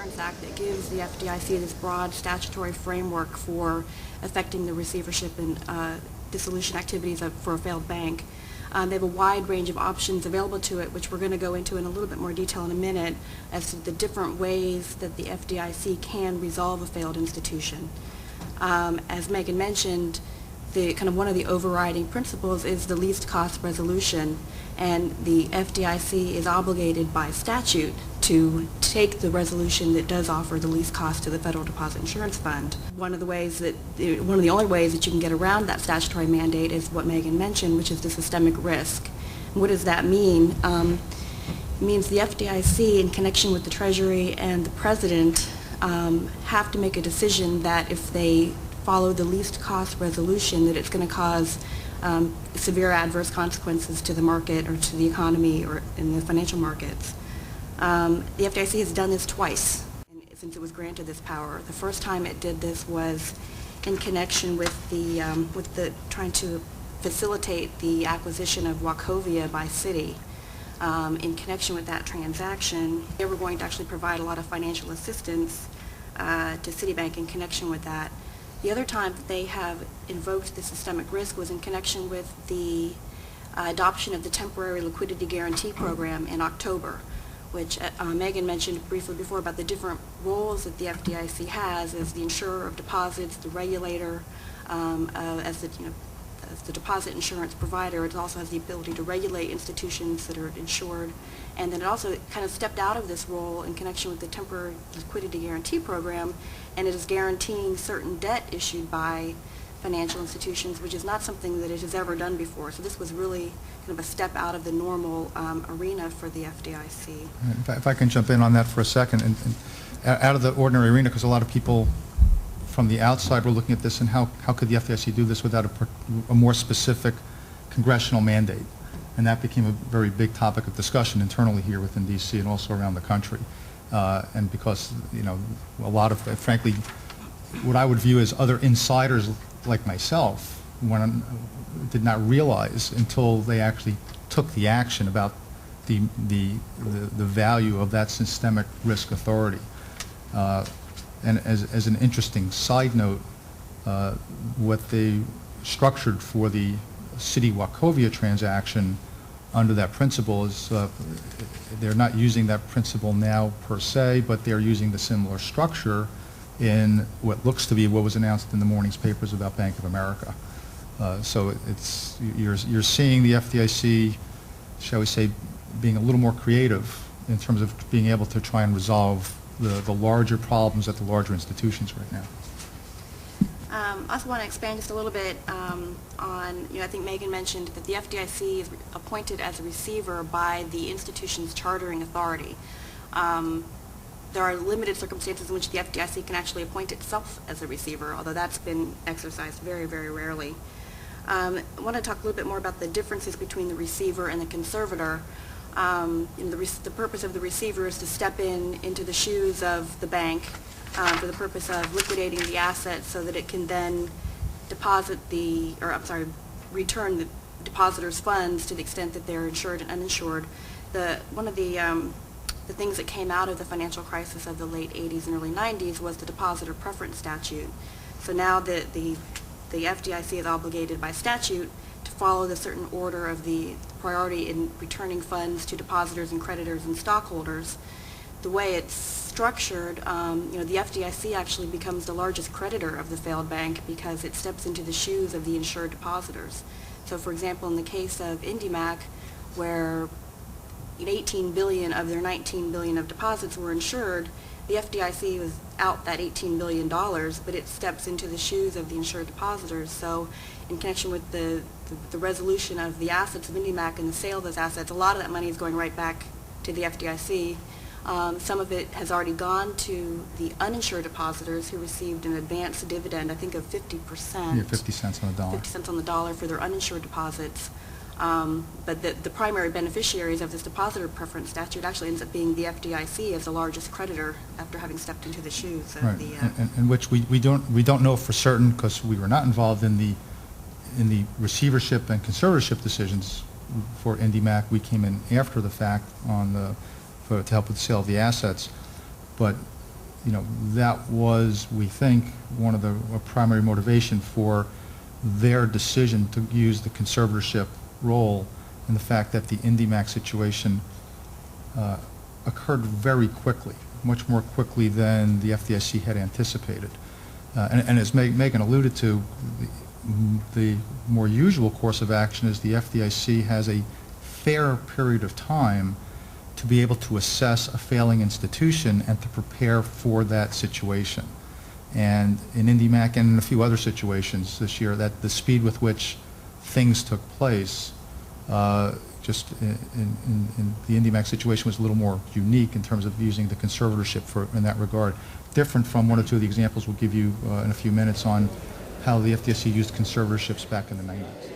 Insurance Act that gives the FDIC this broad statutory framework for affecting the receivership and dissolution activities for a failed bank. They have a wide range of options available to it, which we're going to go into in a little bit more detail in a minute, as to the different ways that the FDIC can resolve a failed institution. As Megan mentioned, one of the overriding principles is the least cost resolution, and the FDIC is obligated by statute to take the resolution that does offer the least cost to the Federal Deposit Insurance Fund. One of the only ways that you can get around that statutory mandate is what Megan mentioned, which is the systemic risk. And what does that mean? It means the FDIC, in connection with the Treasury and the President, have to make a decision that if they follow the least cost resolution, that it's going to cause severe adverse consequences to the market or to the economy or in the financial markets. The FDIC has done this twice since it was granted this power. The first time it did this was in connection with the trying to facilitate the acquisition of Wachovia by Citi. In connection with that transaction, they were going to actually provide a lot of financial assistance to Citibank in connection with that. The other time that they have invoked the systemic risk was in connection with the adoption of the temporary liquidity guarantee program in October, which Megan mentioned briefly before about the different roles that the FDIC has as the insurer of deposits, the regulator, as the deposit insurance provider. It also has the ability to regulate institutions that are insured, and then it also kind of stepped out of this role in connection with the temporary liquidity guarantee program, and it is guaranteeing certain debt issued by financial institutions, which is not something that it has ever done before. So this was really kind of a step out of the normal arena for the FDIC. If I can jump in on that for a second, and out of the ordinary arena, because a lot of people from the outside were looking at this and how could the FDIC do this without a more specific congressional mandate? And that became a very big topic of discussion internally here within D.C. and also around the country. And because, a lot of, frankly, what I would view as other insiders like myself did not realize until they actually took the action about the value of that systemic risk authority. And as an interesting side note, what they structured for the Citi Wachovia transaction under that principle is they're not using that principle now per se, but they're using the similar structure in what looks to be what was announced in the morning's papers about Bank of America. So you're seeing the FDIC, shall we say, being a little more creative in terms of being able to try and resolve the larger problems at the larger institutions right now. I also want to expand just a little bit on, I think Megan mentioned that the FDIC is appointed as a receiver by the institution's chartering authority. There are limited circumstances in which the FDIC can actually appoint itself as a receiver, although that's been exercised very, very rarely. I want to talk a little bit more about the differences between the receiver and the conservator. The purpose of the receiver is to step into the shoes of the bank for the purpose of liquidating the assets so that it can then return the depositor's funds to the extent that they're insured and uninsured. One of the things that came out of the financial crisis of the late 80s and early 90s was the depositor preference statute. So now the FDIC is obligated by statute to follow the certain order of the priority in returning funds to depositors and creditors and stockholders. The way it's structured, the FDIC actually becomes the largest creditor of the failed bank because it steps into the shoes of the insured depositors. So, for example, in the case of IndyMac, where 18 billion of their 19 billion of deposits were insured, the FDIC was out that $18 billion, but it steps into the shoes of the insured depositors. So in connection with the resolution of the assets of IndyMac and the sale of those assets, a lot of that money is going right back to the FDIC. Some of it has already gone to the uninsured depositors who received an advance dividend, I think of 50%. Yeah, 50 cents on the dollar. 50 cents on the dollar for their uninsured deposits. But the primary beneficiaries of this depositor preference statute actually ends up being the FDIC as the largest creditor after having stepped into the shoes of right. the... And which we don't know for certain because we were not involved in the receivership and conservatorship decisions for IndyMac. We came in after the fact to help with the sale of the assets. But that was, we think, one of the primary motivation for their decision to use the conservatorship role, and the fact that the IndyMac situation occurred very quickly, much more quickly than the FDIC had anticipated. And as Megan alluded to, the more usual course of action is the FDIC has a fair period of time to be able to assess a failing institution and to prepare for that situation. And in IndyMac and in a few other situations this year, that the speed with which things took place, just in the IndyMac situation, was a little more unique in terms of using the conservatorship in that regard. Different from one or two of the examples we'll give you in a few minutes on how the FDIC used conservatorships back in the 90s.